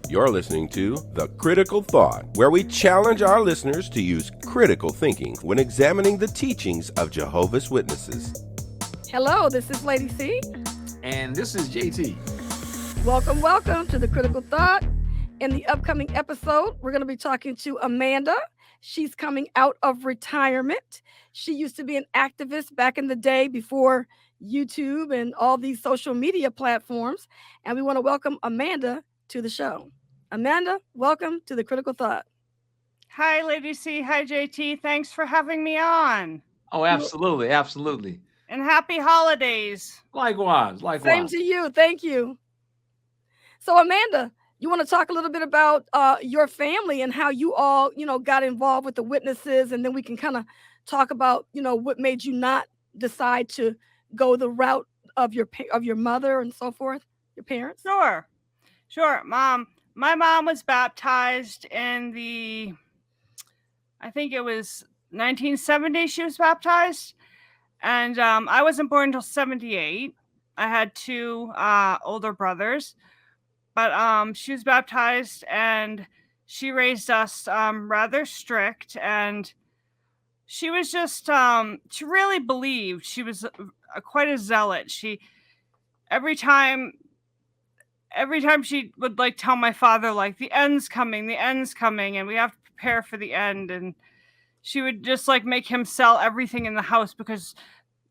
You're listening to The Critical Thought, where we challenge our listeners to use critical thinking when examining the teachings of Jehovah's Witnesses. Hello, this is Lady C. And this is JT. Welcome to The Critical Thought. In the upcoming episode, we're going to be talking to Amanda. She's coming out of retirement. She used to be an activist back in the day before YouTube and all these social media platforms. And we want to welcome Amanda to the show. Amanda, welcome to The Critical Thought. Hi, Lady C. Hi, JT. Thanks for having me on. Oh, absolutely. Absolutely. And happy holidays. Likewise. Same to you. Thank you. So, Amanda, you want to talk a little bit about your family and how you all, got involved with the witnesses, and then we can kind of talk about, what made you not decide to go the route of your mother and so forth, your parents? Sure. My mom was baptized in I think it was 1970. She was baptized, and I wasn't born until 78. I had two older brothers, but she was baptized, and she raised us rather strict, and she was just she really believed. She was quite a zealot. Every time she would tell my father, the end's coming, and we have to prepare for the end, and she would just make him sell everything in the house because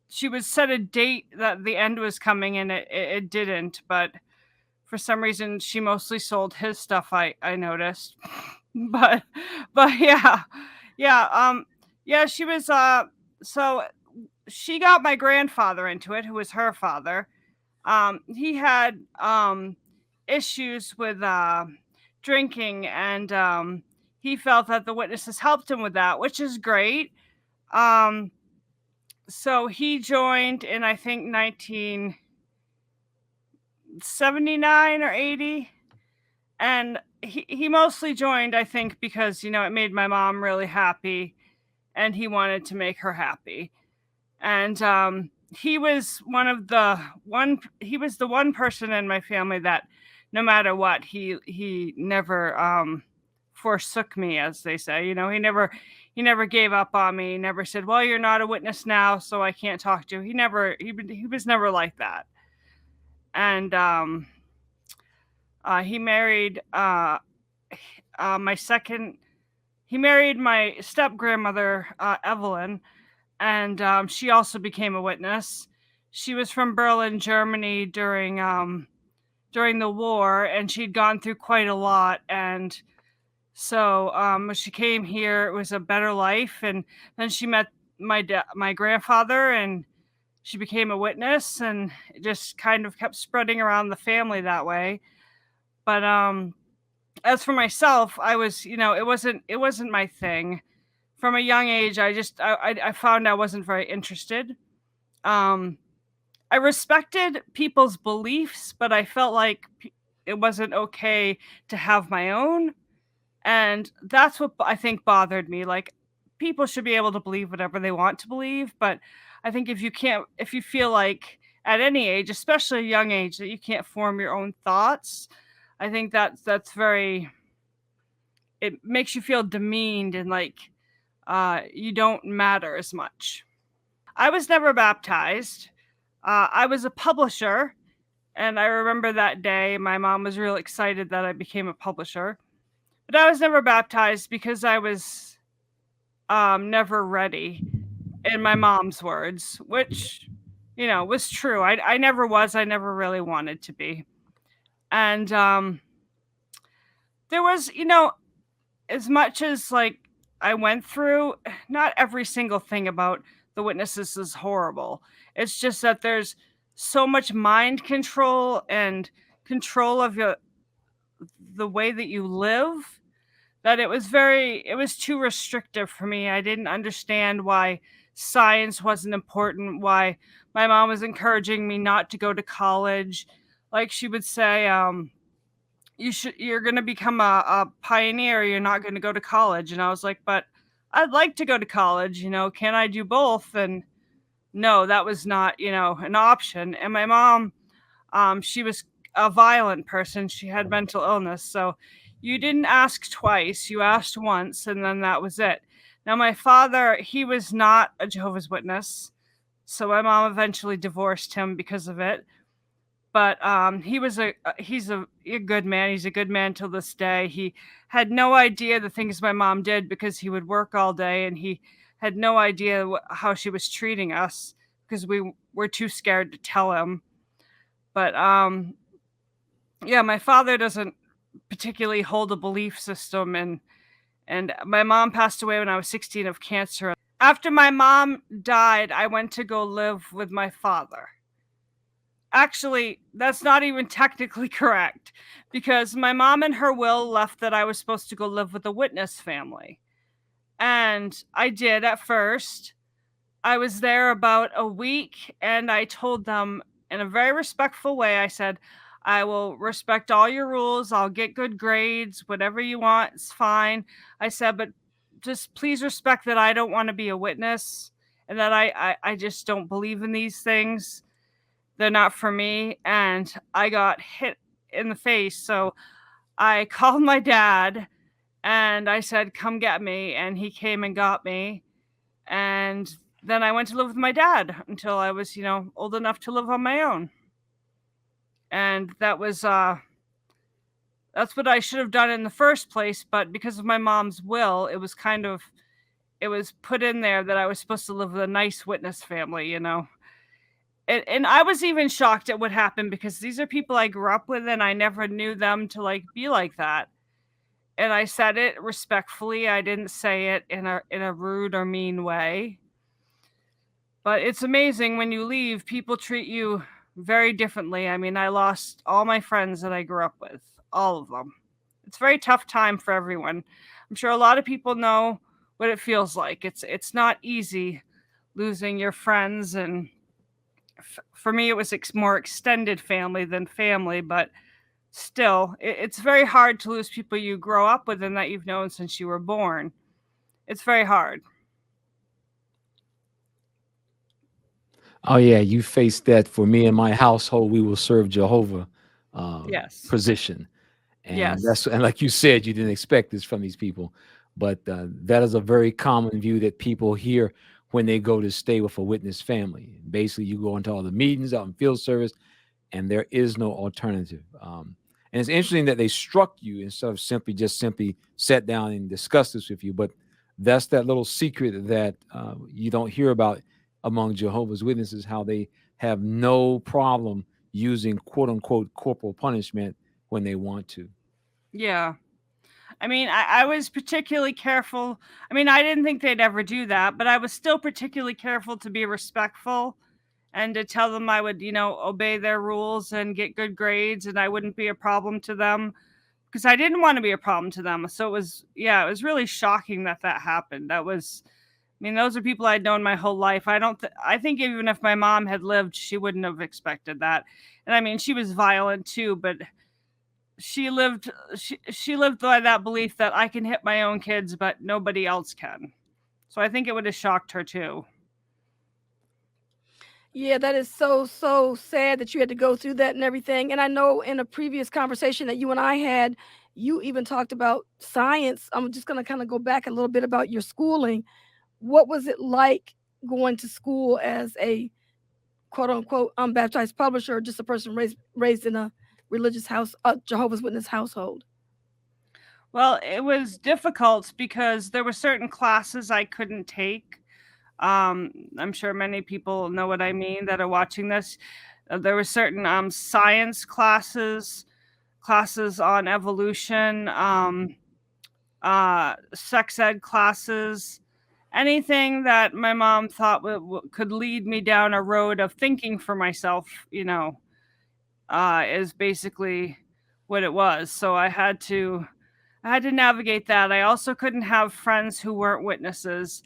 she would set a date that the end was coming, and it didn't. But for some reason, she mostly sold his stuff. I noticed, but yeah. She was so she got my grandfather into it, who was her father. He had issues with drinking, and he felt that the witnesses helped him with that, which is great. So he joined in, I think, 1979 or 80, and he mostly joined, I think, because it made my mom really happy, and he wanted to make her happy. And he was the one person in my family that, no matter what, he never forsook me, as they say. He never gave up on me. He never said, "Well, you're not a witness now, so I can't talk to you." He was never like that. And he married he married my step grandmother, Evelyn, and she also became a witness. She was from Berlin, Germany during the war, and she'd gone through quite a lot. And so when she came here, it was a better life. And then she met my grandfather, and she became a witness, and it just kind of kept spreading around the family that way. But as for myself, I was, it wasn't my thing. From a young age, I found I wasn't very interested. I respected people's beliefs, but I felt like it wasn't okay to have my own. And that's what I think bothered me. People should be able to believe whatever they want to believe, but I think if you feel like at any age, especially a young age, that you can't form your own thoughts, I think that's very, it makes you feel demeaned and you don't matter as much. I was never baptized. I was a publisher, and I remember that day my mom was real excited that I became a publisher. But I was never baptized because I was never ready, in my mom's words, which, was true. I never was. I never really wanted to be. And there was, as much as I went through, not every single thing about the witnesses is horrible. It's just that there's so much mind control and control of the way that you live, that it was too restrictive for me. I didn't understand why science wasn't important, why my mom was encouraging me not to go to college. She would say, you're going to become a pioneer. You're not going to go to college. And I was like, but I'd like to go to college. Can I do both? And no, that was not, an option. And my mom She was a violent person. She had mental illness. So you didn't ask twice. You asked once, and then that was it. Now, my father, he was not a Jehovah's Witness. So my mom eventually divorced him because of it. But he's a good man. He's a good man till this day. He had no idea the things my mom did because he would work all day, and he had no idea how she was treating us because we were too scared to tell him. But yeah, my father doesn't particularly hold a belief system, and my mom passed away when I was 16 of cancer. After my mom died, I went to go live with my father. Actually, that's not even technically correct because my mom in her will left that I was supposed to go live with the Witness family. And I did at first. I was there about a week, and I told them in a very respectful way, I said, I will respect all your rules. I'll get good grades. Whatever you want is fine. I said, but just please respect that I don't want to be a witness and that I just don't believe in these things. They're not for me. And I got hit in the face. So I called my dad and I said, come get me. And he came and got me. And then I went to live with my dad until I was, old enough to live on my own. And that was, that's what I should have done in the first place. But because of my mom's will, it was put in there that I was supposed to live with a nice Witness family, And I was even shocked at what happened because these are people I grew up with and I never knew them to be like that. And I said it respectfully. I didn't say it in a rude or mean way. But it's amazing when you leave, people treat you very differently. I mean, I lost all my friends that I grew up with, all of them. It's a very tough time for everyone. I'm sure a lot of people know what it feels like. It's not easy losing your friends, and for me, it was more extended family than family, but still, it's very hard to lose people you grow up with and that you've known since you were born. It's very hard. Oh yeah, you faced that. For me and my household, we will serve Jehovah Yes. position, and Yes. and like you said, you didn't expect this from these people, but that is a very common view that people hear when they go to stay with a Witness family. Basically, you go into all the meetings out in field service, and there is no alternative. And it's interesting that they struck you instead of simply sat down and discussed this with you. But that's that little secret that you don't hear about among Jehovah's Witnesses, how they have no problem using quote unquote corporal punishment when they want to. Yeah. I mean, I was particularly careful. I mean, I didn't think they'd ever do that, but I was still particularly careful to be respectful and to tell them I would, obey their rules and get good grades and I wouldn't be a problem to them because I didn't want to be a problem to them. So it was really shocking that happened. Those are people I'd known my whole life. I think even if my mom had lived, she wouldn't have expected that. And I mean, she was violent too, but she lived by that belief that I can hit my own kids, but nobody else can. So I think it would have shocked her too. Yeah, that is so sad that you had to go through that and everything. And I know in a previous conversation that you and I had, you even talked about science. I'm just going to kind of go back a little bit about your schooling. What was it like going to school as a quote unquote unbaptized publisher, or just a person raised in a religious house, a Jehovah's Witness household? Well, it was difficult because there were certain classes I couldn't take. I'm sure many people know what I mean that are watching this. There were certain science classes on evolution, sex ed classes, anything that my mom thought could lead me down a road of thinking for myself, is basically what it was. So I had to navigate that. I also couldn't have friends who weren't witnesses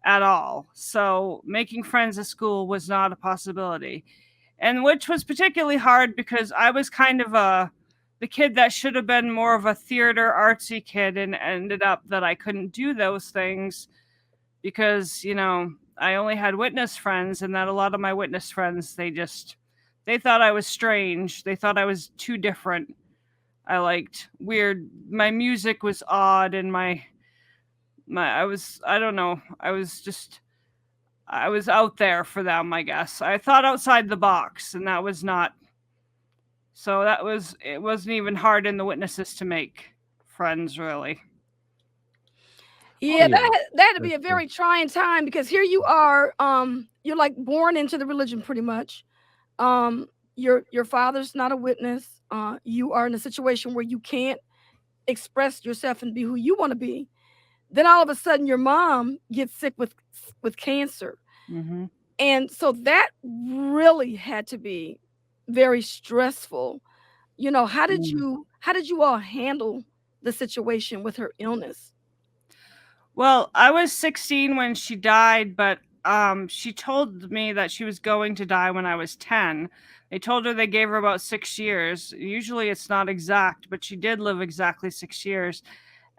at all. So making friends at school was not a possibility. And which was particularly hard because I was kind of the kid that should have been more of a theater artsy kid, and ended up that I couldn't do those things because, I only had Witness friends, and that a lot of my Witness friends, they they thought I was strange. They thought I was too different. I liked weird. My music was odd, and I don't know. I was out there for them, I guess. I thought outside the box, and that was not. So it wasn't even hard in the witnesses to make friends, really. Yeah, yeah. that had to be That's a true. very trying time because here you are, you're like born into the religion pretty much. Your father's not a witness. You are in a situation where you can't express yourself and be who you want to be. Then all of a sudden your mom gets sick with cancer. Mm-hmm. And so that really had to be very stressful. How did you all handle the situation with her illness? Well, I was 16 when she died, but she told me that she was going to die when I was 10. They told her they gave her about 6 years. Usually it's not exact, but she did live exactly 6 years.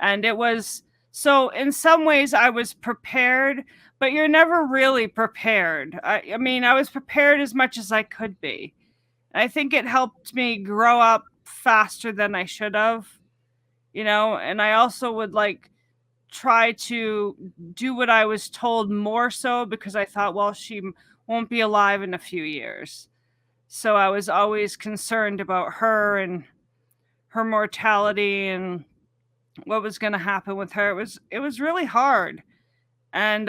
And it was so in some ways I was prepared, but you're never really prepared. I mean, I was prepared as much as I could be. I think it helped me grow up faster than I should have, and I also would like try to do what I was told more so because I thought, well, won't be alive in a few years. So I was always concerned about her and her mortality and what was going to happen with her. It was really hard. And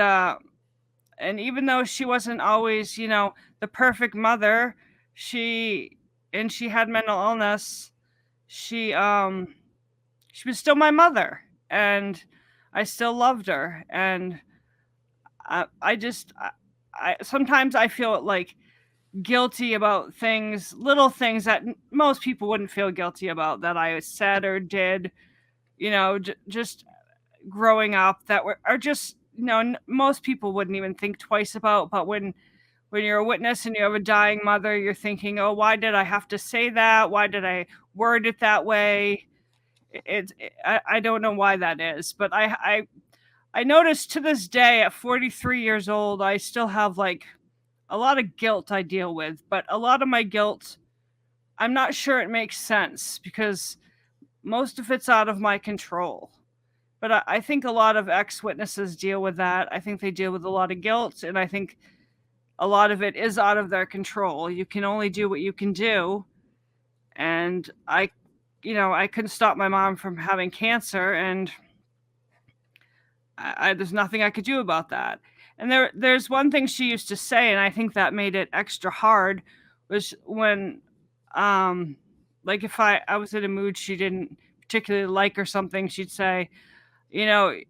even though she wasn't always, the perfect mother, she had mental illness, she she was still my mother, and I still loved her. And I just I sometimes I feel like guilty about little things that most people wouldn't feel guilty about that I said or did, just growing up that are just most people wouldn't even think twice about. But when you're a witness and you have a dying mother, you're thinking, oh, why did I have to say that? Why did I word it that way? I don't know why that is, but I noticed to this day at 43 years old, I still have like a lot of guilt I deal with, but a lot of my guilt, I'm not sure it makes sense because most of it's out of my control. But I think a lot of ex-witnesses deal with that. I think they deal with a lot of guilt, and I think a lot of it is out of their control. You can only do what you can do. And I couldn't stop my mom from having cancer, and there's nothing I could do about that. And there's one thing she used to say, and I think that made it extra hard, was when, like if I was in a mood she didn't particularly like or something, she'd say,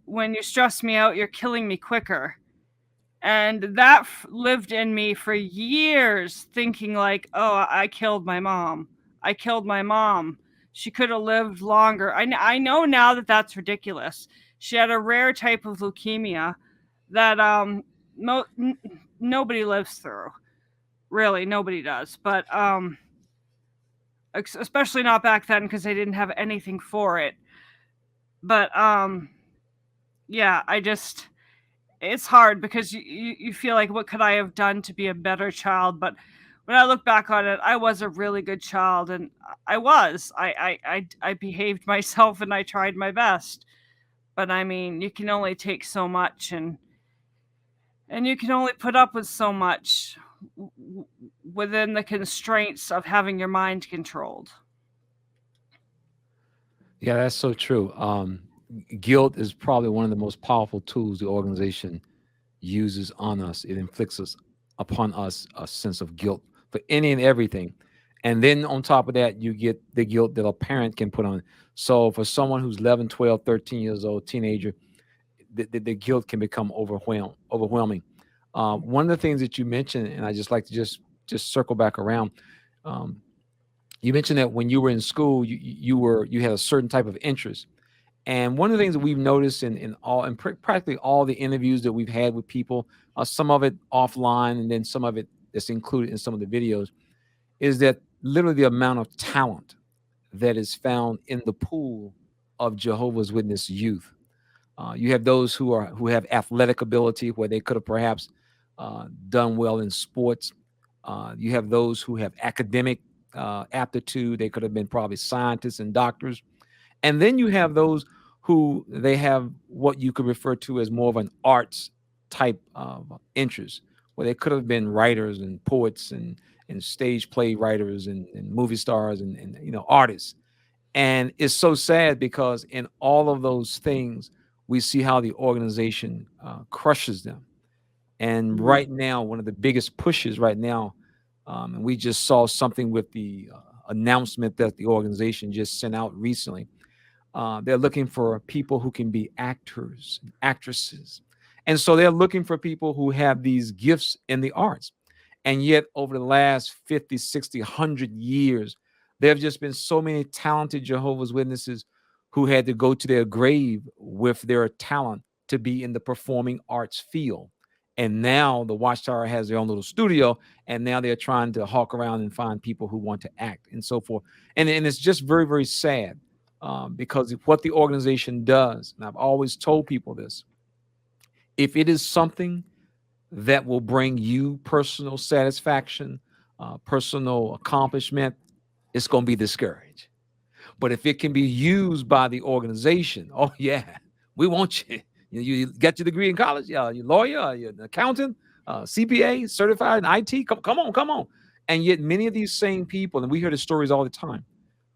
when you stress me out, you're killing me quicker. And that lived in me for years, thinking like, oh, I killed my mom. I killed my mom. She could have lived longer. I know now that that's ridiculous. She had a rare type of leukemia that nobody lives through. Really, nobody does. But especially not back then because they didn't have anything for it. But yeah, it's hard because you feel like, what could I have done to be a better child? But when I look back on it, I was a really good child, and I behaved myself and I tried my best. But I mean, you can only take so much, and you can only put up with so much within the constraints of having your mind controlled. Yeah, that's so true. Guilt is probably one of the most powerful tools the organization uses on us. It inflicts upon us a sense of guilt for any and everything. And then on top of that, you get the guilt that a parent can put on. So for someone who's 11, 12, 13 years old, teenager, the guilt can become overwhelming. One of the things that you mentioned, and I just like to just circle back around, you mentioned that when you were in school, you had a certain type of interest. And one of the things that we've noticed in practically all the interviews that we've had with people, some of it offline and then some of it that's included in some of the videos, is that literally the amount of talent that is found in the pool of Jehovah's Witness youth. You have those who have athletic ability where they could have perhaps done well in sports, You have those who have academic aptitude. They could have been probably scientists and doctors. And then you have those who they have what you could refer to as more of an arts type of interest, where they could have been writers and poets and stage play writers and movie stars and artists. And it's so sad because in all of those things, we see how the organization crushes them. And right now, one of the biggest pushes right now, and we just saw something with the announcement that the organization just sent out recently. They're looking for people who can be actors and actresses. And so they're looking for people who have these gifts in the arts. And yet over the last 50, 60, 100 years, there have just been so many talented Jehovah's Witnesses who had to go to their grave with their talent to be in the performing arts field. And now the Watchtower has their own little studio, and now they're trying to hawk around and find people who want to act and so forth. And it's just very, very sad because what the organization does, and I've always told people this, if it is something that will bring you personal satisfaction, personal accomplishment, it's going to be discouraged. But if it can be used by the organization, oh yeah, we want you. You get your degree in college, you're a lawyer, you're an accountant, CPA, certified in IT. Come on. And yet many of these same people, and we hear the stories all the time,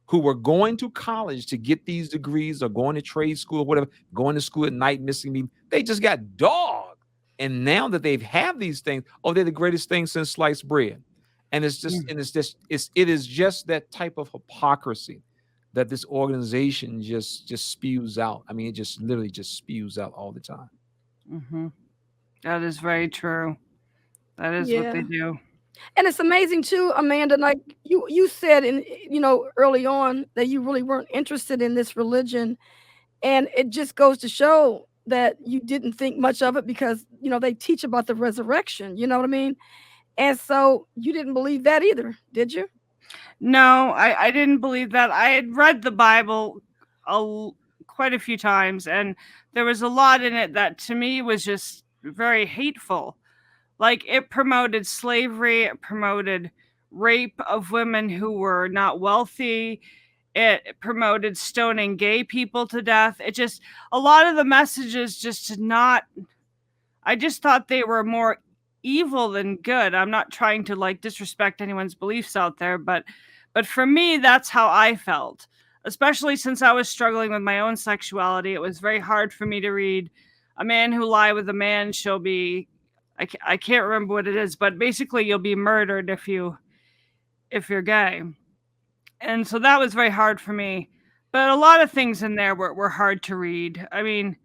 who were going to college to get these degrees or going to trade school or whatever, going to school at night, missing me, they just got dogged. And now that they've had these things, oh, they're the greatest thing since sliced bread. And it is just that type of hypocrisy that this organization just spews out. I mean, it just literally just spews out all the time. Mm-hmm. That is very true. That is what they do. And it's amazing too, Amanda, like you said early on that you really weren't interested in this religion. And it just goes to show that you didn't think much of it because, they teach about the resurrection, you know what I mean? And so you didn't believe that either, did you? No, I didn't believe that. I had read the Bible quite a few times, and there was a lot in it that to me was just very hateful. Like, it promoted slavery, it promoted rape of women who were not wealthy, it promoted stoning gay people to death. It just, a lot of the messages just did not, I just thought they were more evil than good. I'm not trying to disrespect anyone's beliefs out there, but for me, that's how I felt. Especially since I was struggling with my own sexuality, it was very hard for me to read, a man who lie with a man shall be, I can't remember what it is, but basically you'll be murdered if you're gay. And so that was very hard for me. But a lot of things in there were hard to read. I mean,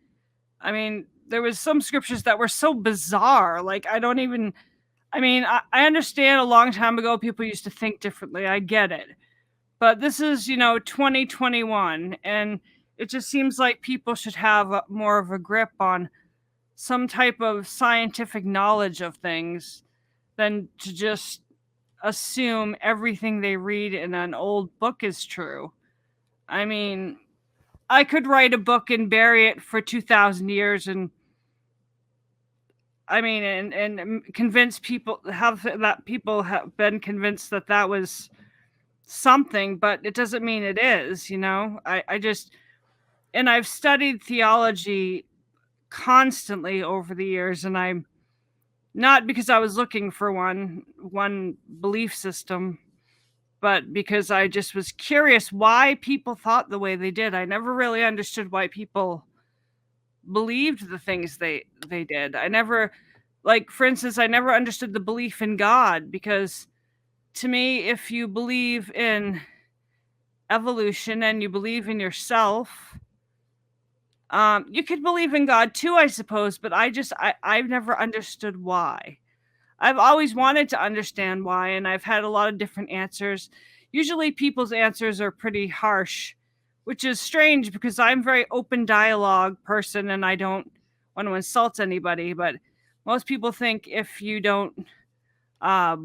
there was some scriptures that were so bizarre. I understand a long time ago people used to think differently. I get it. But this is, 2021, and it just seems like people should have more of a grip on some type of scientific knowledge of things than to just assume everything they read in an old book is true. I mean, I could write a book and bury it for 2,000 years and convince people people have been convinced that was something, but it doesn't mean it is, and I've studied theology constantly over the years, and I'm not because I was looking for one belief system, but because I just was curious why people thought the way they did. I never really understood why people believed the things they did. I never, for instance, I never understood the belief in God, because to me, if you believe in evolution and you believe in yourself, you could believe in God too, I suppose, but I've never understood why. I've always wanted to understand why, and I've had a lot of different answers. Usually people's answers are pretty harsh, which is strange because I'm a very open dialogue person and I don't want to insult anybody, but most people think if you don't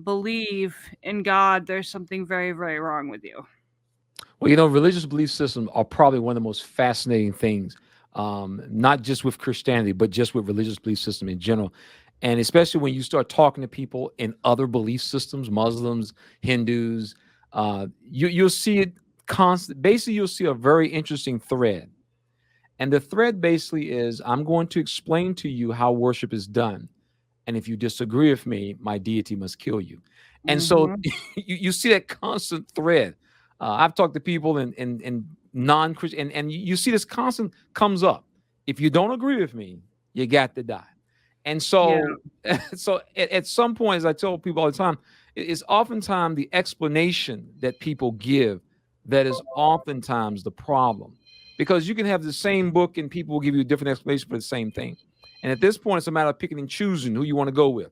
believe in God, there's something very, very wrong with you. Well, religious belief systems are probably one of the most fascinating things, not just with Christianity, but just with religious belief system in general. And especially when you start talking to people in other belief systems, Muslims, Hindus, you'll see it constant. Basically, you'll see a very interesting thread. And the thread basically is, I'm going to explain to you how worship is done. And if you disagree with me, my deity must kill you. And so you see that constant thread. I've talked to people in non-Christian, and you see this constant comes up. If you don't agree with me, you got to die. And so, so at some point, as I tell people all the time, it's oftentimes the explanation that people give that is oftentimes the problem. Because you can have the same book and people will give you a different explanation for the same thing. And at this point, it's a matter of picking and choosing who you want to go with.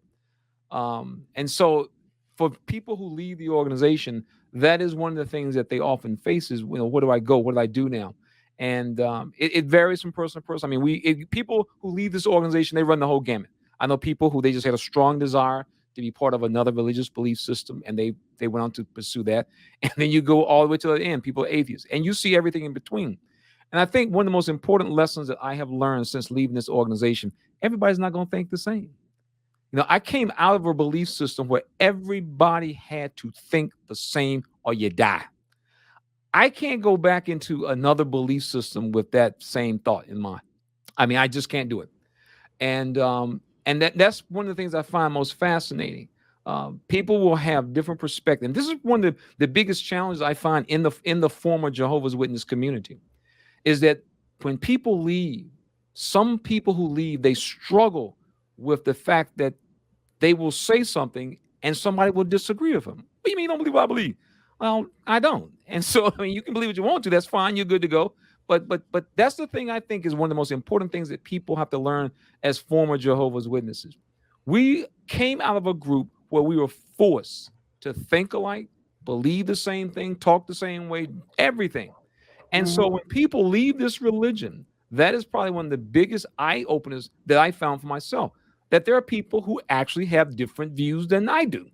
And so for people who leave the organization, that is one of the things that they often face is, where do I go? What do I do now? And it varies from person to person. I mean, people who leave this organization, they run the whole gamut. I know people who they just had a strong desire to be part of another religious belief system, and they went on to pursue that. And then you go all the way to the end. People are atheists, and you see everything in between. And I think one of the most important lessons that I have learned since leaving this organization, everybody's not going to think the same. I came out of a belief system where everybody had to think the same or you die. I can't go back into another belief system with that same thought in mind. I mean, I just can't do it. And that's one of the things I find most fascinating. People will have different perspectives. And this is one of the biggest challenges I find in the former Jehovah's Witness community, is that when people leave, some people who leave, they struggle with the fact that they will say something and somebody will disagree with them. What do you mean you don't believe what I believe? Well, I don't. And so, I mean, you can believe what you want to. That's fine. You're good to go. But that's the thing I think is one of the most important things that people have to learn as former Jehovah's Witnesses. We came out of a group where we were forced to think alike, believe the same thing, talk the same way, everything. And so when people leave this religion, that is probably one of the biggest eye openers that I found for myself, that there are people who actually have different views than I do.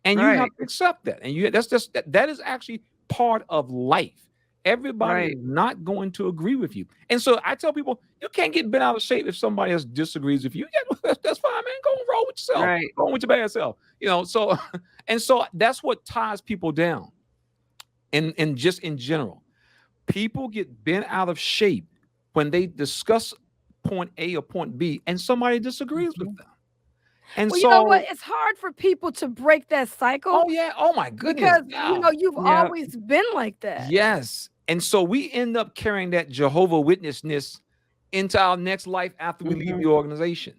And you have to accept that. And that is actually part of life. Everybody is not going to agree with you. And so I tell people, you can't get bent out of shape if somebody else disagrees with you. Yeah, that's fine, man. Go and roll with yourself. Go on with your bad self. So and so that's what ties people down. And just in general, people get bent out of shape when they discuss point A or point B and somebody disagrees with them. And well, so, you know what? It's hard for people to break that cycle. Oh, yeah. Oh, my goodness. Because, you've always been like that. Yes. And so we end up carrying that Jehovah Witnessness into our next life after we leave the organization.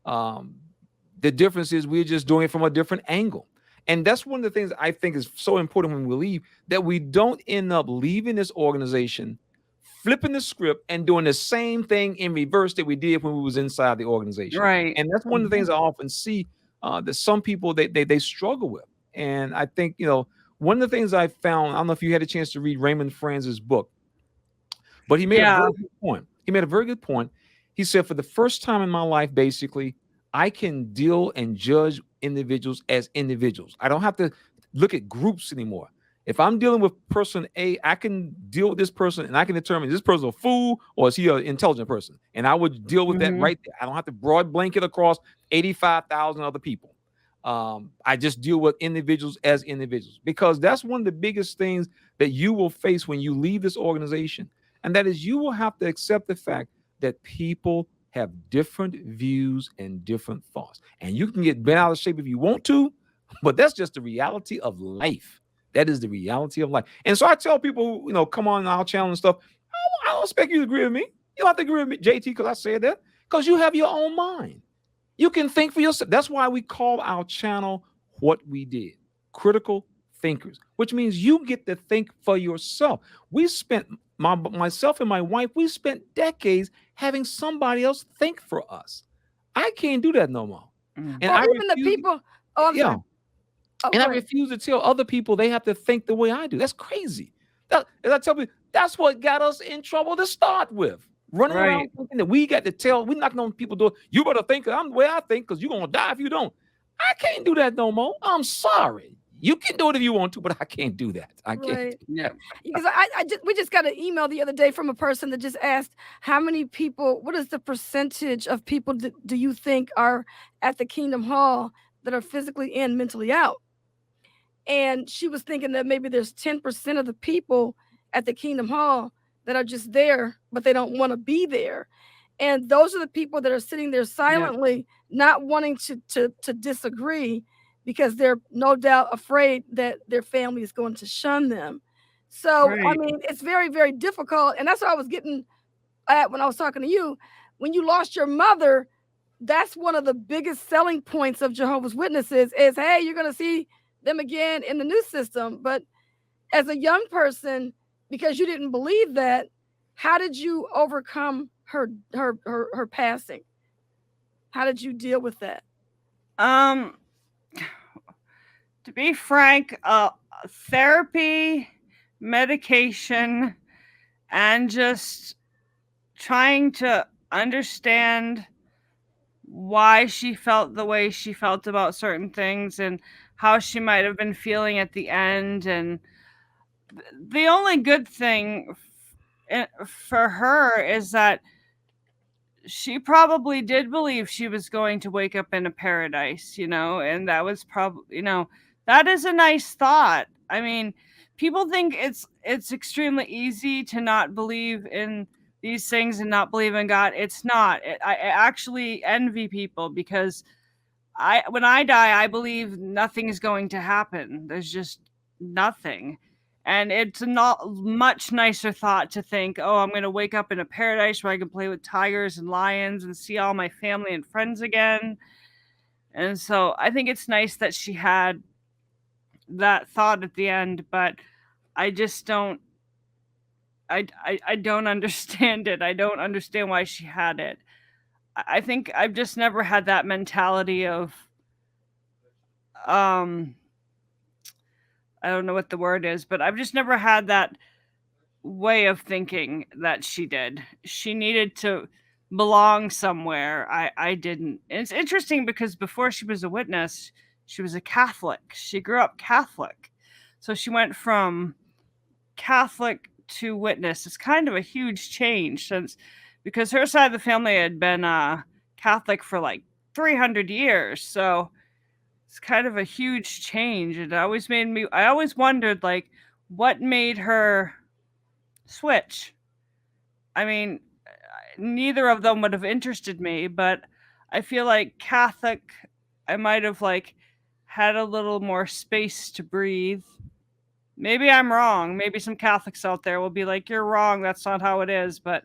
The difference is we're just doing it from a different angle. And that's one of the things I think is so important when we leave, that we don't end up leaving this organization, flipping the script and doing the same thing in reverse that we did when we was inside the organization. Right. And that's one of the things I often see that some people, they struggle with. And I think, one of the things I found, I don't know if you had a chance to read Raymond Franz's book, but he made a very good point. He made a very good point. He said, for the first time in my life, basically, I can deal and judge individuals as individuals. I don't have to look at groups anymore. If I'm dealing with person A, I can deal with this person and I can determine, is this person a fool or is he an intelligent person? And I would deal with that right there. I don't have to broad blanket across 85,000 other people. I just deal with individuals as individuals, because that's one of the biggest things that you will face when you leave this organization. And that is, you will have to accept the fact that people have different views and different thoughts. And you can get bent out of shape if you want to, but that's just the reality of life. That is the reality of life. And so I tell people, come on our channel and stuff, I don't expect you to agree with me. You don't have to agree with me, JT, because I said that, because you have your own mind. You can think for yourself. That's why we call our channel What We Did, Critical Thinkers, which means you get to think for yourself. We spent, myself and my wife, we spent decades having somebody else think for us. I can't do that no more. And even the people. Oh, I'm sorry. And I refuse to tell other people they have to think the way I do. That's crazy. As I tell people, that's what got us in trouble to start with. Running around thinking that we got to tell, we're not going to people do it. You better think I'm the way I think, because you're going to die if you don't. I can't do that no more. I'm sorry. You can do it if you want to, but I can't do that. I can't. Right. Yeah. Because we just got an email the other day from a person that just asked how many people, what is the percentage of people do you think are at the Kingdom Hall that are physically and mentally out? And she was thinking that maybe there's 10% of the people at the Kingdom Hall that are just there, but they don't want to be there. And those are the people that are sitting there silently, not wanting to disagree, because they're no doubt afraid that their family is going to shun them. So, I Right. mean, it's very, very difficult. And that's what I was getting at when I was talking to you. When you lost your mother, that's one of the biggest selling points of Jehovah's Witnesses is, hey, you're going to see them again in the new system. But as a young person, because you didn't believe that, how did you overcome her passing? How did you deal with that? To be frank, therapy, medication, and just trying to understand why she felt the way she felt about certain things and how she might have been feeling at the end. And the only good thing for her is that she probably did believe she was going to wake up in a paradise, and that was probably, that is a nice thought. I mean, people think it's extremely easy to not believe in these things and not believe in God. It's not. I actually envy people because when I die, I believe nothing is going to happen. There's just nothing. And it's a not much nicer thought to think, oh, I'm going to wake up in a paradise where I can play with tigers and lions and see all my family and friends again. And so I think it's nice that she had that thought at the end, but I just don't, I don't understand it. I don't understand why she had it. I think I've just never had that mentality of, I don't know what the word is, but I've just never had that way of thinking that she did. She needed to belong somewhere. I didn't. And it's interesting because before she was a witness, she was a Catholic. She grew up Catholic. So she went from Catholic to witness. It's kind of a huge change because her side of the family had been Catholic for like 300 years. So it's kind of a huge change. It always I always wondered, like, what made her switch? I mean, neither of them would have interested me, but I feel like Catholic, I might have like had a little more space to breathe. Maybe I'm wrong. Maybe some Catholics out there will be like, you're wrong. That's not how it is. But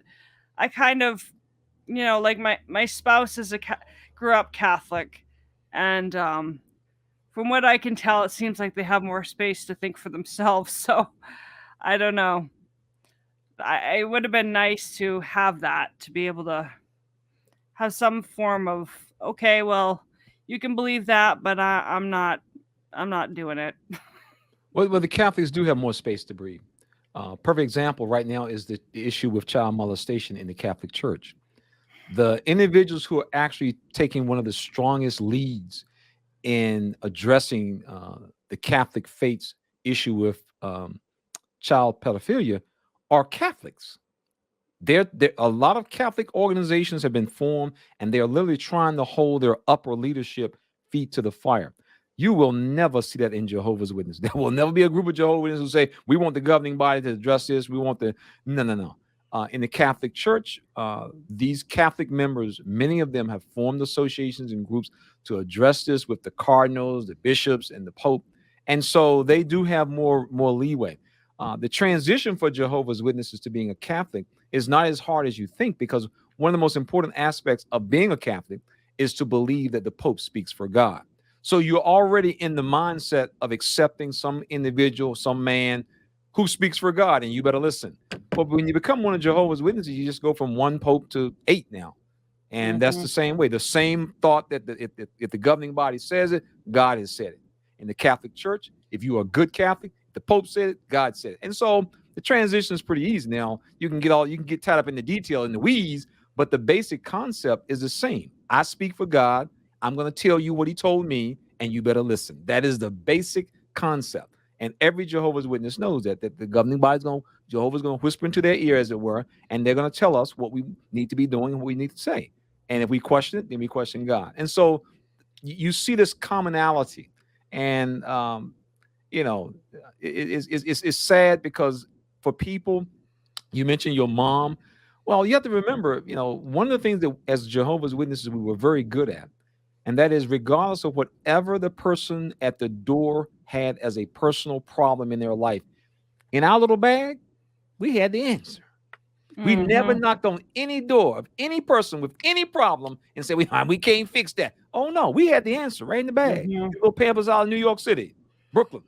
I kind of, like my spouse grew up Catholic, and from what I can tell, it seems like they have more space to think for themselves. So I don't know. It would have been nice to have that, to be able to have some form of, okay, well, you can believe that, but I'm not doing it. Well, the Catholics do have more space to breathe. Perfect example right now is the issue with child molestation in the Catholic Church. The individuals who are actually taking one of the strongest leads in addressing the Catholic faith's issue with child pedophilia are Catholics. There a lot of Catholic organizations have been formed, and they're literally trying to hold their upper leadership feet to the fire. You will never see that in Jehovah's Witnesses. There will never be a group of Jehovah's Witnesses who say, we want the governing body to address this. We want no. In the Catholic Church, these Catholic members, many of them have formed associations and groups to address this with the cardinals, the bishops, and the Pope. And so they do have more leeway. The transition for Jehovah's Witnesses to being a Catholic is not as hard as you think, because one of the most important aspects of being a Catholic is to believe that the Pope speaks for God. So you're already in the mindset of accepting some individual, some man who speaks for God, and you better listen. But when you become one of Jehovah's Witnesses, you just go from one Pope to 8 now. And that's the same way. The same thought that if the governing body says it, God has said it. In the Catholic Church, if you are a good Catholic, the Pope said it, God said it. And so the transition is pretty easy. Now, you can get tied up in the detail, in the weeds, but the basic concept is the same. I speak for God. I'm going to tell you what he told me, and you better listen. That is the basic concept. And every Jehovah's Witness knows that the governing body's Jehovah's going to whisper into their ear, as it were, and they're going to tell us what we need to be doing and what we need to say. And if we question it, then we question God. And so you see this commonality. And, it's sad because for people, you mentioned your mom. Well, you have to remember, one of the things that as Jehovah's Witnesses we were very good at, and that is regardless of whatever the person at the door had as a personal problem in their life, in our little bag, we had the answer. We never knocked on any door of any person with any problem and said, we can't fix that. Oh, no, we had the answer right in the bag. Little Pampers out of New York City, Brooklyn,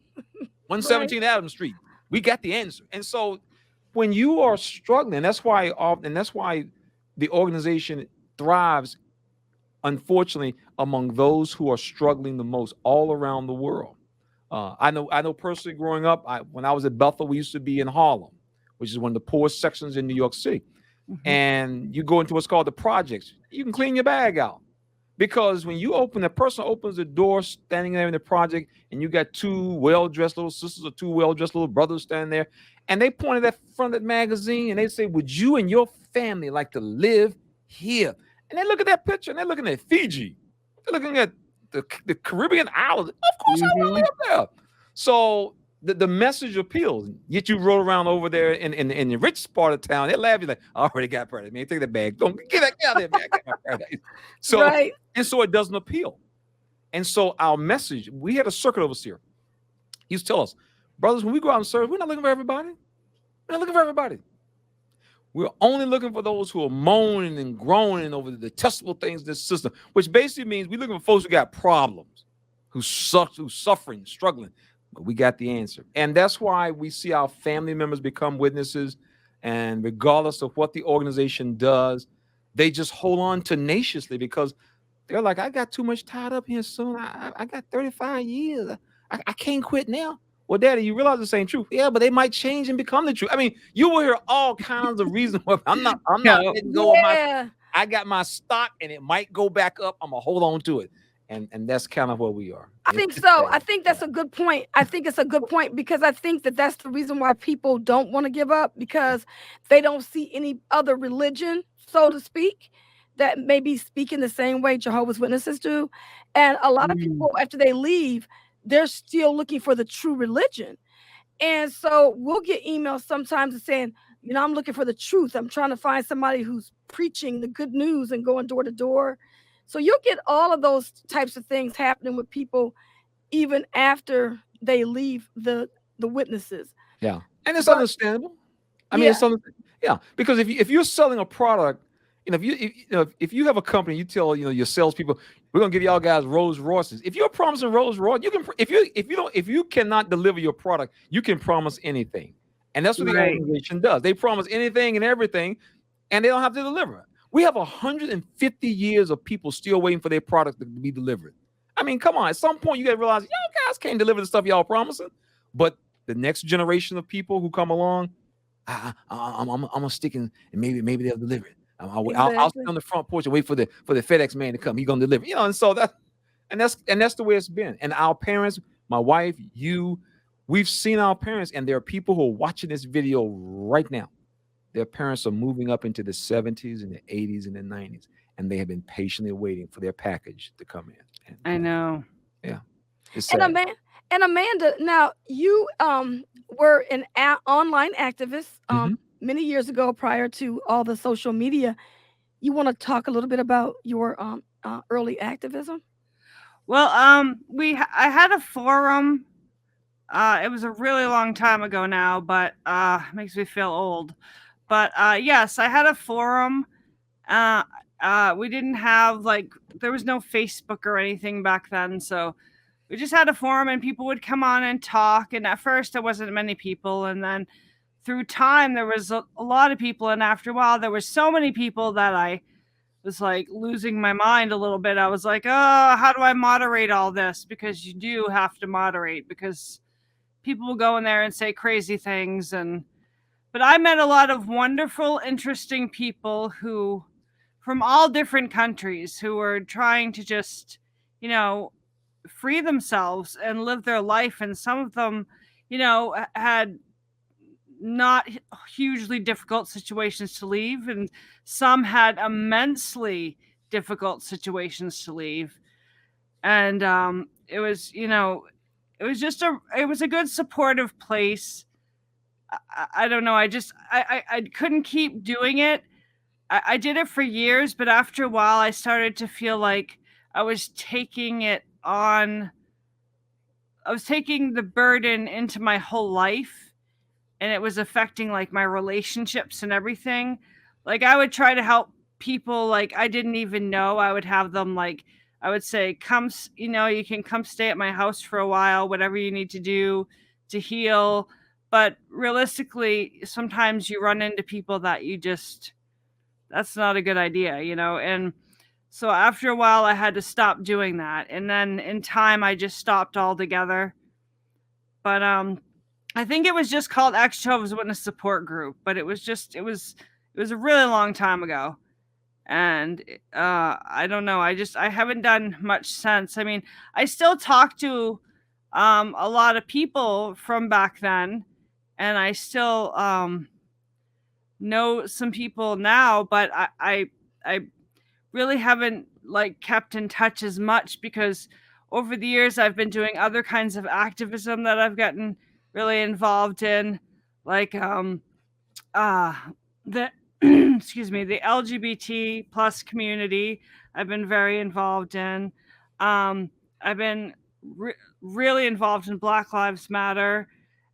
117 Adams Street. We got the answer. And so when you are struggling, that's why the organization thrives, unfortunately, among those who are struggling the most all around the world. I know personally growing up, when I was at Bethel, we used to be in Harlem, which is one of the poorest sections in New York City. And you go into what's called the projects. You can clean your bag out. Because when a person opens the door standing there in the project, and you got two well-dressed little sisters or two well-dressed little brothers standing there, and they point at that front of that magazine and they say, would you and your family like to live here? And they look at that picture and they're looking at Fiji. They're looking at the Caribbean islands. Of course, I want to live there. So the message appeals. Yet you roll around over there in the rich part of town, they laugh. You're like, I already got paradise. Man, take that bag. Don't get out of there, man. I got my paradise. So, Right. And so it doesn't appeal. And so our message, we had a circuit overseer. He used to tell us, brothers, when we go out and serve, we're not looking for everybody. We're not looking for everybody. We're only looking for those who are moaning and groaning over the detestable things in this system, which basically means we're looking for folks who got problems, who's suffering, struggling. But we got the answer. And that's why we see our family members become witnesses. And regardless of what the organization does, they just hold on tenaciously because they're like, I got too much tied up here soon. I got 35 years. I can't quit now. Well, Daddy, you realize this ain't true. Yeah, but they might change and become the truth. I mean, you will hear all kinds of reasons. I'm not letting go of I got my stock and it might go back up. I'm gonna hold on to it. And that's kind of where we are. I think so. I think that's a good point. I think it's a good point because I think that's the reason why people don't want to give up, because they don't see any other religion, so to speak, that may be speaking the same way Jehovah's Witnesses do. And a lot of people, after they leave, they're still looking for the true religion. And so we'll get emails sometimes saying, I'm looking for the truth. I'm trying to find somebody who's preaching the good news and going door to door. So you'll get all of those types of things happening with people even after they leave the witnesses. Yeah. And it's understandable. I mean, because if you're selling a product, if you have a company, you tell your salespeople, we're gonna give y'all guys Rolls Royces. If you're promising Rolls Royce, you can. If you cannot deliver your product, you can promise anything, and that's what the organization does. They promise anything and everything, and they don't have to deliver. We have 150 years of people still waiting for their product to be delivered. I mean, come on. At some point, you got to realize y'all guys can't deliver the stuff y'all promising. But the next generation of people who come along, I'm gonna stick in, and maybe they'll deliver it. I'll sit on the front porch and wait for the FedEx man to come. He's gonna deliver, and so that's the way it's been. And our parents, my wife, we've seen our parents, and there are people who are watching this video right now. Their parents are moving up into the 70s and the 80s and the 90s, and they have been patiently waiting for their package to come in. I know. Yeah. And Amanda, now you were an online activist many years ago prior to all the social media. You want to talk a little bit about your early activism? Well, I had a forum. It was a really long time ago now, but makes me feel old. But yes, I had a forum. We didn't have there was no Facebook or anything back then, so we just had a forum and people would come on and talk. And at first there wasn't many people, and then through time there was a lot of people, and after a while there were so many people that I was losing my mind a little bit. I was like, oh, how do I moderate all this? Because you do have to moderate, because people will go in there and say crazy things. But I met a lot of wonderful, interesting people from all different countries who were trying to just, free themselves and live their life. And some of them, had not hugely difficult situations to leave, and some had immensely difficult situations to leave. And it was it was a good supportive place. I don't know, I couldn't keep doing it. I did it for years, but after a while I started to feel like I was taking it on. I was taking the burden into my whole life, and it was affecting like my relationships and everything. Like I would try to help people like I didn't even know. I would have them like I would say, you can come stay at my house for a while, whatever you need to do to heal. But realistically, sometimes you run into people that that's not a good idea. And so after a while I had to stop doing that. And then in time I just stopped altogether. But I think it was just called Exjw Witness Support Group, but it was a really long time ago. And I don't know, I haven't done much since. I mean, I still talk to a lot of people from back then, and I still know some people now, but I really haven't like kept in touch as much, because over the years I've been doing other kinds of activism that I've gotten really involved in, like the excuse me, the LGBT plus community. I've been very involved in. I've been really involved in Black Lives Matter,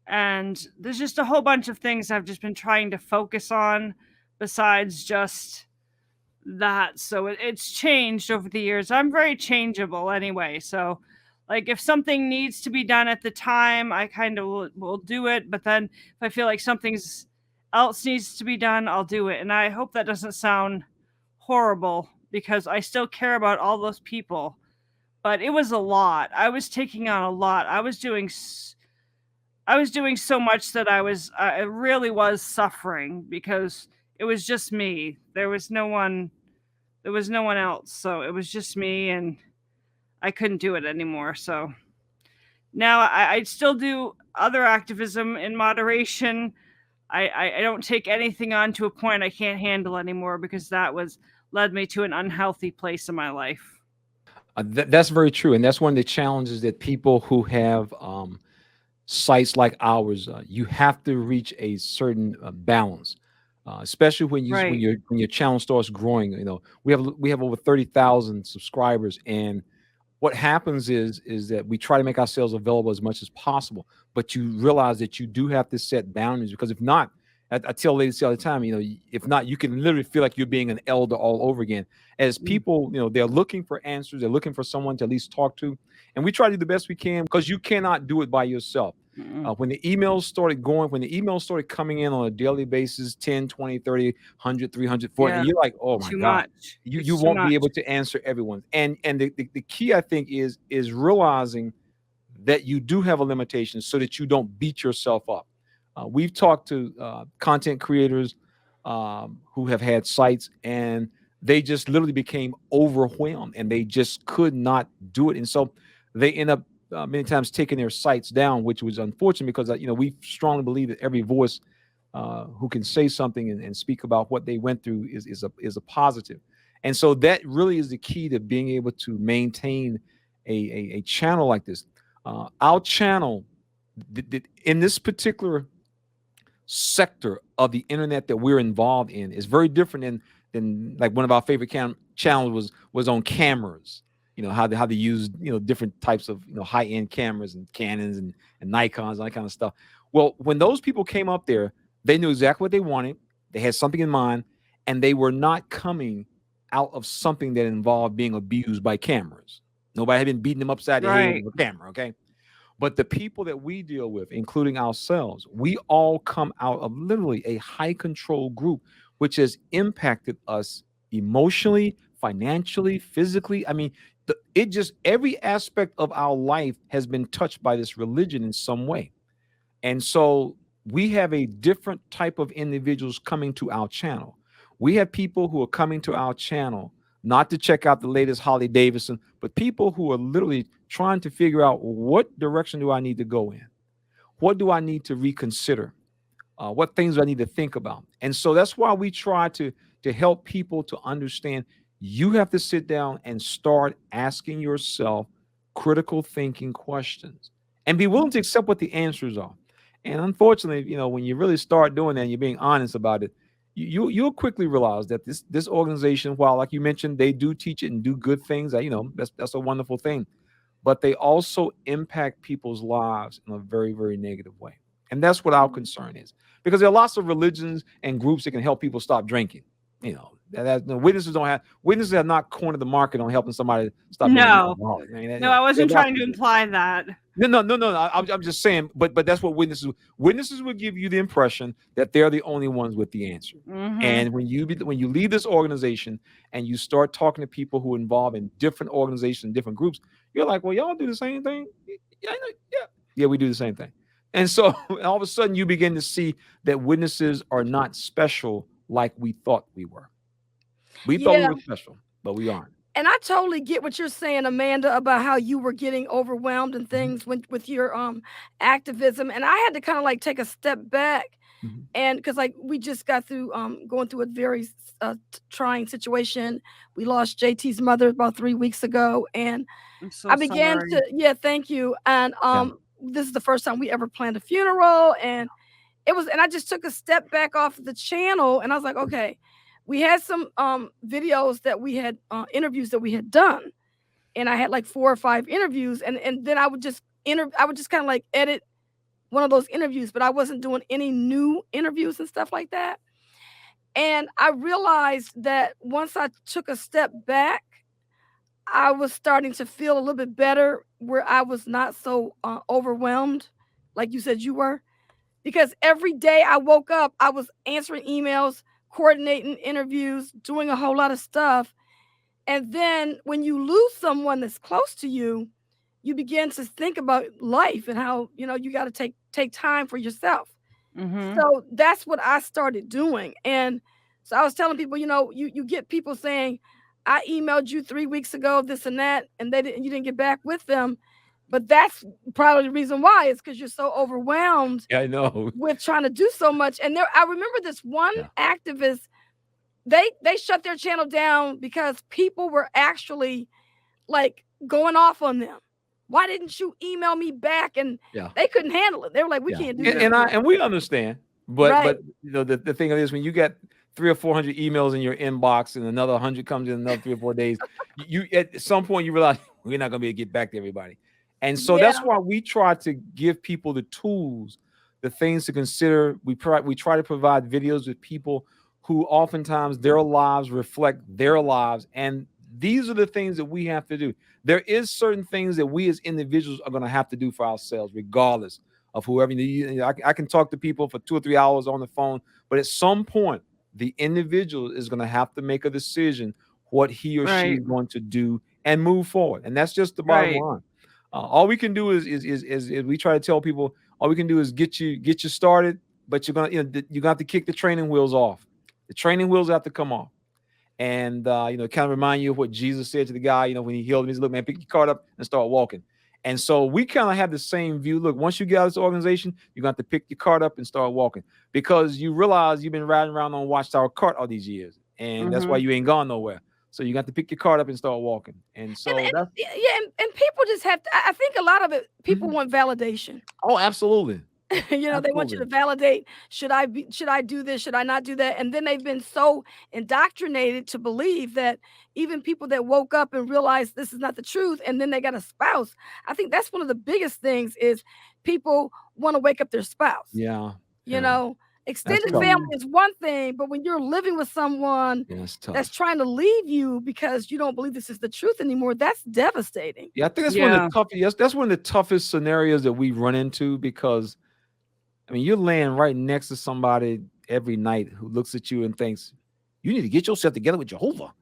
and there's just a whole bunch of things I've just been trying to focus on besides just that. So it's changed over the years. I'm very changeable anyway. So like if something needs to be done at the time, I kind of will do it. But then if I feel like something's else needs to be done, I'll do it. And I hope that doesn't sound horrible, because I still care about all those people. But it was a lot. I was taking on a lot. I was doing so much that I really was suffering, because it was just me. There was no one else. So it was just me, and I couldn't do it anymore. So now I still do other activism in moderation. I don't take anything on to a point I can't handle anymore, because that led me to an unhealthy place in my life. That's very true, and that's one of the challenges that people who have sites like ours, you have to reach a certain balance, especially when Right. your channel starts growing. We have over 30,000 subscribers, and what happens is that we try to make ourselves available as much as possible, but you realize that you do have to set boundaries, because if not, I tell ladies all the time, if not, you can literally feel like you're being an elder all over again. As people, they're looking for answers, they're looking for someone to at least talk to, and we try to do the best we can, because you cannot do it by yourself. When the emails started coming in on a daily basis, 10, 20, 30, 100, 300, 400, and you're like, oh my Too God, much. you It's too won't much. be able to answer everyone. And the key, I think, is realizing that you do have a limitation, so that you don't beat yourself up. We've talked to content creators who have had sites, and they just literally became overwhelmed, and they just could not do it. And so they end up many times taking their sites down, which was unfortunate, because we strongly believe that every voice who can say something and speak about what they went through is a positive. And so that really is the key to being able to maintain a channel like this. Our channel, in this particular sector of the internet that we're involved in, is very different than like one of our favorite channels was on cameras. How they use different types of high-end cameras and Canons and Nikons and that kind of stuff. Well, when those people came up there, they knew exactly what they wanted. They had something in mind, and they were not coming out of something that involved being abused by cameras. Nobody had been beating them upside the head Right. with a camera, okay? But the people that we deal with, including ourselves, we all come out of literally a high control group, which has impacted us emotionally, financially, physically. I mean, every aspect of our life has been touched by this religion in some way. And so we have a different type of individuals coming to our channel. We have people who are coming to our channel not to check out the latest Harley Davidson, but people who are literally trying to figure out what direction do I need to go in? What do I need to reconsider? What things do I need to think about? And so that's why we try to help people to understand you have to sit down and start asking yourself critical thinking questions and be willing to accept what the answers are. And unfortunately, when you really start doing that and you're being honest about it, you'll quickly realize that this organization, while like you mentioned, they do teach it and do good things, that's a wonderful thing, but they also impact people's lives in a very, very negative way. And that's what our concern is, because there are lots of religions and groups that can help people stop drinking. Witnesses have not cornered the market on helping somebody stop being alcoholic. I wasn't trying to imply that. No. I'm just saying, but that's what witnesses will give you the impression that they're the only ones with the answer. Mm-hmm. And when you leave this organization and you start talking to people who are involved in different organizations, different groups, you're like, well, y'all do the same thing. Yeah, we do the same thing. And so all of a sudden you begin to see that witnesses are not special like we thought we were. We thought we were special, but we aren't. And I totally get what you're saying, Amanda, about how you were getting overwhelmed and things with your activism. And I had to kind of like take a step back, and because like we just got through going through a very trying situation. We lost JT's mother about 3 weeks ago, and I began to thank you. And this is the first time we ever planned a funeral, and I just took a step back off the channel, and I was like, okay. We had some videos that we had interviews that we had done, and I had like 4 or 5 interviews, and then I would just kind of like edit one of those interviews, but I wasn't doing any new interviews and stuff like that. And I realized that once I took a step back, I was starting to feel a little bit better, where I was not so overwhelmed, like you said you were, because every day I woke up, I was answering emails, coordinating interviews, doing a whole lot of stuff. And then when you lose someone that's close to you, you begin to think about life and how, you got to take time for yourself. Mm-hmm. So that's what I started doing. And so I was telling people, you get people saying, I emailed you 3 weeks ago, this and that, and you didn't get back with them. But that's probably the reason why, is because you're so overwhelmed. Yeah, I know. With trying to do so much. And I remember this one activist, they shut their channel down because people were actually like going off on them. Why didn't you email me back? And they couldn't handle it. They were like, we can't do that. And we understand. But the thing is, when you get 300 or 400 emails in your inbox and another 100 comes in another 3 or 4 days, you at some point you realize we're not going to be able to get back to everybody. And so that's why we try to give people the tools, the things to consider. We try to provide videos with people who oftentimes their lives reflect their lives. And these are the things that we have to do. There is certain things that we as individuals are going to have to do for ourselves, regardless of whoever. I can talk to people for 2 or 3 hours on the phone, but at some point, the individual is going to have to make a decision what he or she is going to do and move forward. And that's just the bottom line. All we can do is we try to tell people, all we can do is get you started, but you're gonna have to kick the training wheels off. The training wheels have to come off, and kind of remind you of what Jesus said to the guy, when he healed him. He said, "Look, man, pick your cart up and start walking." And so we kind of have the same view. Look, once you get out of this organization, you're going to have to pick your cart up and start walking, because you realize you've been riding around on Watchtower cart all these years, and that's why you ain't gone nowhere. So you got to pick your cart up and start walking. And so and people just have to, I think a lot of it, people want validation. Oh, absolutely. They want you to validate, should I do this? Should I not do that? And then they've been so indoctrinated to believe that even people that woke up and realized this is not the truth, and then they got a spouse. I think that's one of the biggest things, is people want to wake up their spouse. Yeah. Extended family is one thing, but when you're living with someone that's trying to leave you because you don't believe this is the truth anymore, that's devastating. Yeah, I think that's one of the toughest. That's one of the toughest scenarios that we run into, because, you're laying right next to somebody every night who looks at you and thinks, you need to get yourself together with Jehovah,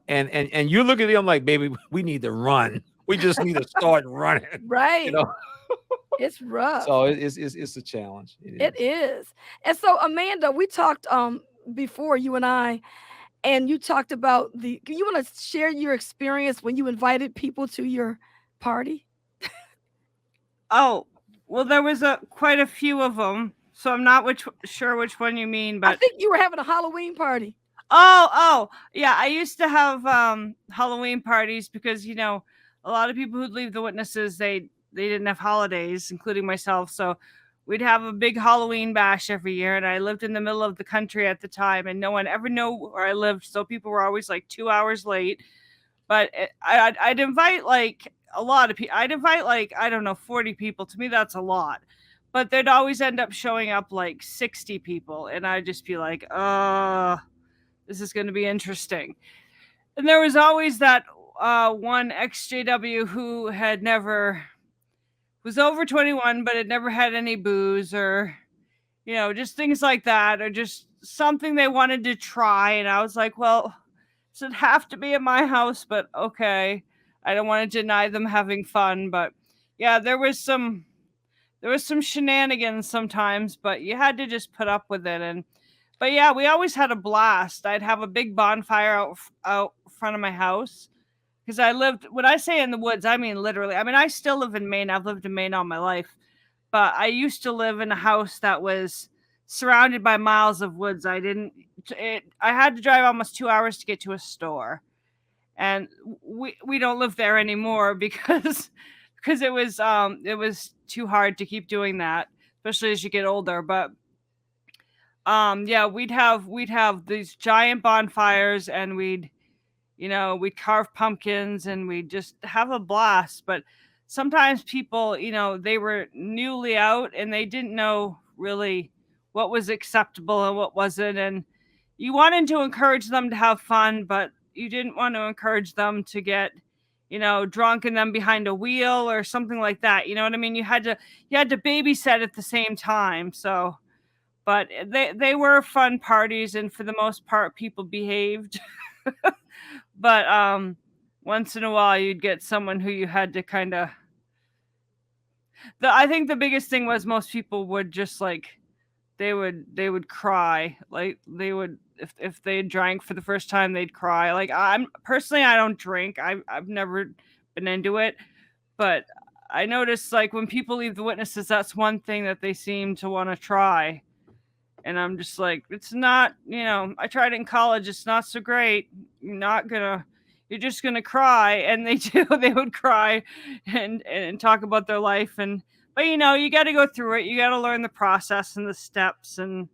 and you look at them like, baby, we need to run. We just need to start running. Right. It's rough. So it's a challenge. It is. And so, Amanda, we talked before, you and I, and you talked about you want to share your experience when you invited people to your party? Oh, well, there was quite a few of them, so I'm not sure which one you mean, I but think you were having a Halloween party. oh, yeah, I used to have Halloween parties because a lot of people who'd leave the witnesses, they didn't have holidays, including myself, so we'd have a big Halloween bash every year, and I lived in the middle of the country at the time, and no one ever knew where I lived, so people were always like 2 hours late. But I'd invite like a lot of people. I'd invite like, I don't know, 40 people. To me, that's a lot. But there'd always end up showing up like 60 people. And I'd just be like, this is going to be interesting. And there was always that one Exjw who was over 21, but had never had any booze or, just things like that, or just something they wanted to try. And I was like, well, does it have to be at my house? But okay, I don't want to deny them having fun. But yeah, there was some shenanigans sometimes, but you had to just put up with it. But yeah, we always had a blast. I'd have a big bonfire out front of my house because when I say in the woods, I mean literally. I mean, I still live in Maine. I've lived in Maine all my life, but I used to live in a house that was surrounded by miles of woods. I had to drive almost 2 hours to get to a store, and we don't live there anymore because it was too hard to keep doing that, especially as you get older. But yeah, we'd have these giant bonfires, and we'd carve pumpkins, and we'd just have a blast. But sometimes people, they were newly out and they didn't know really what was acceptable and what wasn't. And you wanted to encourage them to have fun, but you didn't want to encourage them to get, drunk and then behind a wheel or something like that. You know what I mean? You had to babysit at the same time. So, but they were fun parties, and for the most part, people behaved. But once in a while, you'd get someone who you had to kind of. I think the biggest thing was most people would just like, they would cry. Like they would, if they drank for the first time, they'd cry. Like I don't drink. I've never been into it, but I noticed like when people leave the witnesses, that's one thing that they seem to want to try. And I'm just like, it's not, I tried it in college. It's not so great. You're just gonna cry. And they would cry and talk about their life. But you got to go through it. You got to learn the process and the steps. And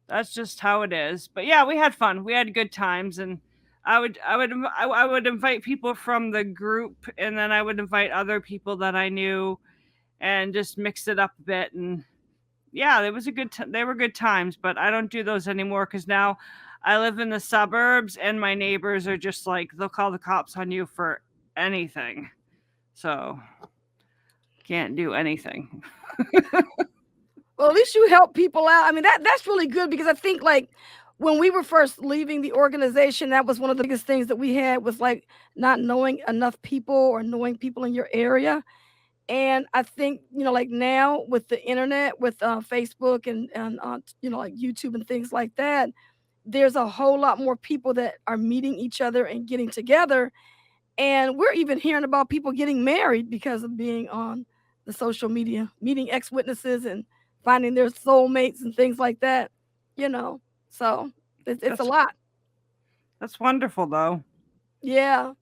that's just how it is. But yeah, we had fun. We had good times. And I would invite people from the group, and then I would invite other people that I knew, and just mix it up a bit. And yeah, it was they were good times, but I don't do those anymore because now I live in the suburbs, and my neighbors are just like, they'll call the cops on you for anything. So can't do anything. Well, at least you help people out. I mean, that's really good, because I think like when we were first leaving the organization, that was one of the biggest things that we had, was like not knowing enough people or knowing people in your area. And I think, like now with the internet, with Facebook and like YouTube and things like that, there's a whole lot more people that are meeting each other and getting together. And we're even hearing about people getting married because of being on the social media, meeting ex-witnesses and finding their soulmates and things like that, So it's a lot. That's wonderful, though. Yeah.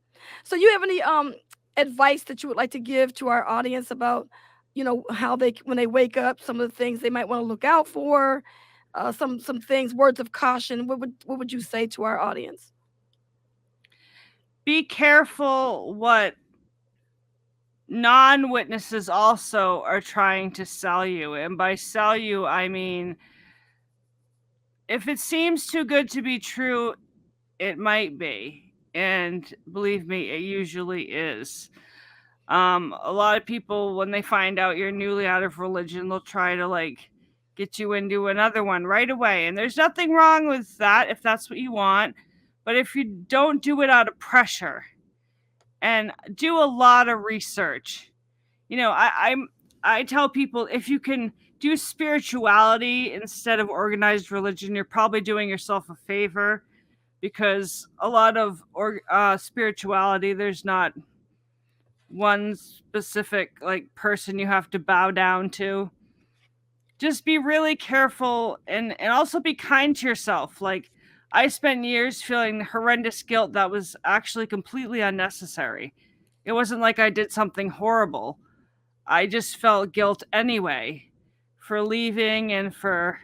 So you have any advice that you would like to give to our audience about, how when they wake up, some of the things they might want to look out for, some things, words of caution? What would you say to our audience? Be careful what non-witnesses also are trying to sell you. And by sell you, I mean, if it seems too good to be true, it might be. And believe me, it usually is. A lot of people, when they find out you're newly out of religion, they'll try to like get you into another one right away. And there's nothing wrong with that if that's what you want. But if you don't do it out of pressure and do a lot of research, I tell people, if you can do spirituality instead of organized religion, you're probably doing yourself a favor, because a lot of spirituality, there's not one specific like person you have to bow down to. Just be really careful and also be kind to yourself. Like, I spent years feeling horrendous guilt that was actually completely unnecessary. It wasn't like I did something horrible. I just felt guilt anyway for leaving and for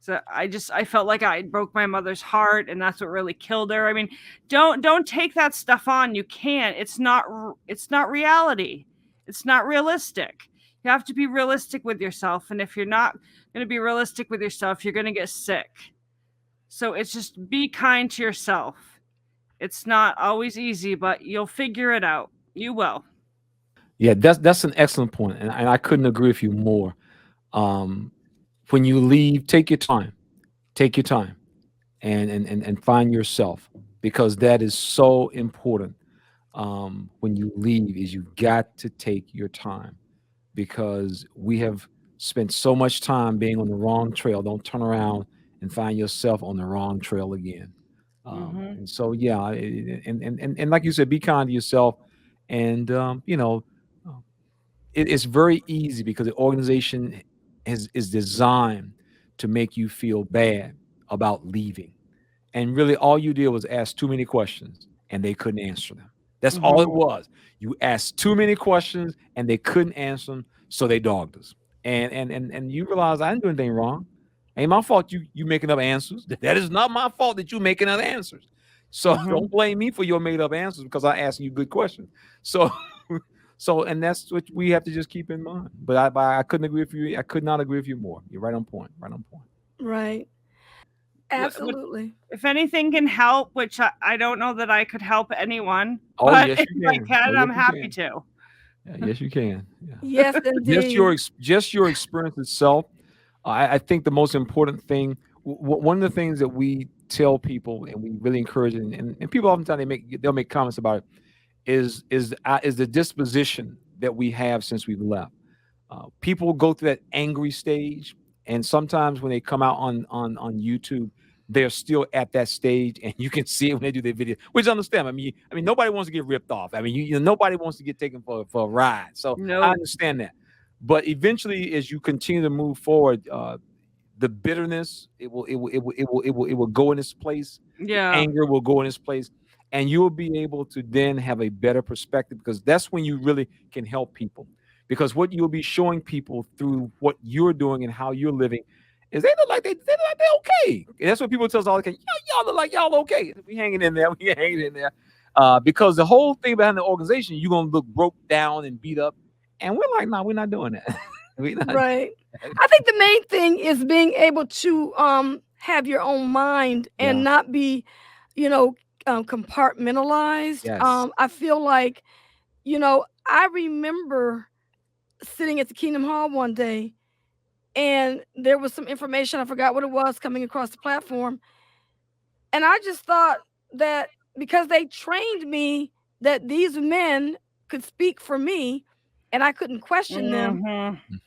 so I felt like I broke my mother's heart, and that's what really killed her. I mean, don't take that stuff on. You can't. It's not reality. It's not realistic. You have to be realistic with yourself, and if you're not going to be realistic with yourself, you're going to get sick. So it's just be kind to yourself. It's not always easy, but you'll figure it out. You will. Yeah, that's an excellent point, and I couldn't agree with you more. When you leave, take your time, and find yourself, because that is so important. When you leave, is you got to take your time, because we have spent so much time being on the wrong trail. Don't turn around and find yourself on the wrong trail again. And so, yeah, and like you said, be kind to yourself, and it's very easy because the organization is designed to make you feel bad about leaving. And really, all you did was ask too many questions and they couldn't answer them. That's all it was. You asked too many questions and they couldn't answer them, so they dogged us. And you realize I didn't do anything wrong. Ain't my fault you making up answers. That is not my fault that you making up answers. So don't blame me for your made up answers, because I asked you good questions. So and that's what we have to just keep in mind. But I couldn't agree with you. I could not agree with you more. You're right on point. Right on point. Right. Absolutely. If anything can help, which I don't know that I could help anyone, Oh, but yes, if you I can. can, Oh, I'm yes, you happy can. to. Yeah, yes, you can. Yeah. Yes, indeed. Just your experience itself. I think the most important thing, one of the things that we tell people and we really encourage, and people oftentimes they'll make comments about it, is the disposition that we have since we've left. People go through that angry stage, and sometimes when they come out on YouTube, they're still at that stage, and you can see it when they do their video. Which I understand. I mean, nobody wants to get ripped off. I mean, nobody wants to get taken for a ride. So No. I understand that. But eventually, as you continue to move forward, the bitterness it will go in its place. Yeah. Anger will go in its place, and you will be able to then have a better perspective, because that's when you really can help people. Because what you'll be showing people through what you're doing and how you're living is they look like they're okay. And that's what people tell us all the time. Y'all look like y'all okay. We hanging in there. We hanging in there. Because the whole thing behind the organization, you're gonna look broke down and beat up, and we're like, no, we're not doing that. We're not. Right. I think the main thing is being able to have your own mind and not be, compartmentalized. Yes. I feel like, I remember sitting at the Kingdom Hall one day, and there was some information, I forgot what it was, coming across the platform. And I just thought that because they trained me that these men could speak for me and I couldn't question them,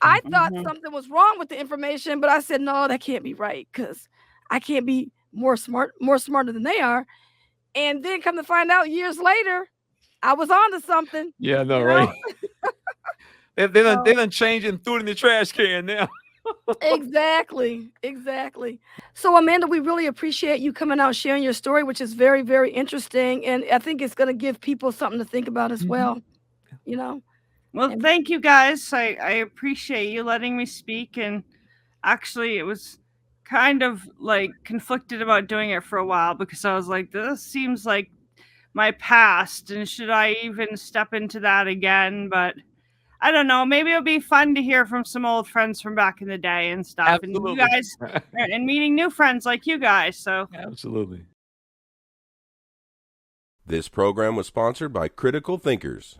I thought something was wrong with the information, but I said, no, that can't be right, because I can't be more smarter than they are. And then come to find out years later, I was onto something. Yeah, no, right. They done changed and threw it in the trash can now. Exactly. So, Amanda, we really appreciate you coming out, sharing your story, which is very, very interesting. And I think it's going to give people something to think about as well. Well, thank you guys. I appreciate you letting me speak. And actually, it was kind of like conflicted about doing it for a while, because I was like, this seems like my past, and should I even step into that again? But I don't know. Maybe it'll be fun to hear from some old friends from back in the day and stuff. Absolutely. And you guys, and meeting new friends like you guys. So absolutely. This program was sponsored by Critical Thinkers.